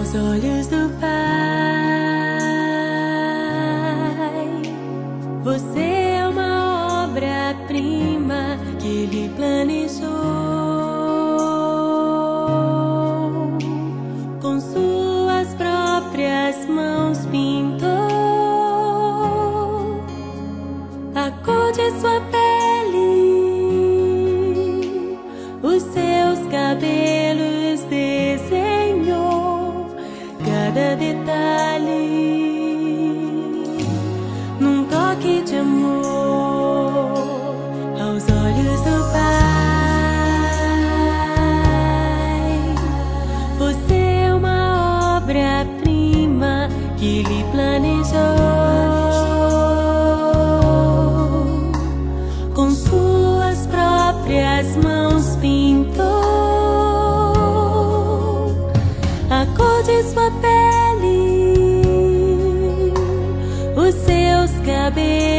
aos olhos do Pai. Você é uma obra-prima que Ele planejou, com suas próprias mãos pintou a cor de sua pele, os seus cabelos desenhou cada detalhe, num toque de amor aos olhos do Pai. Você é uma obra-prima que Ele planejou, com suas próprias mãos pintou a cor de sua pele, os seus cabelos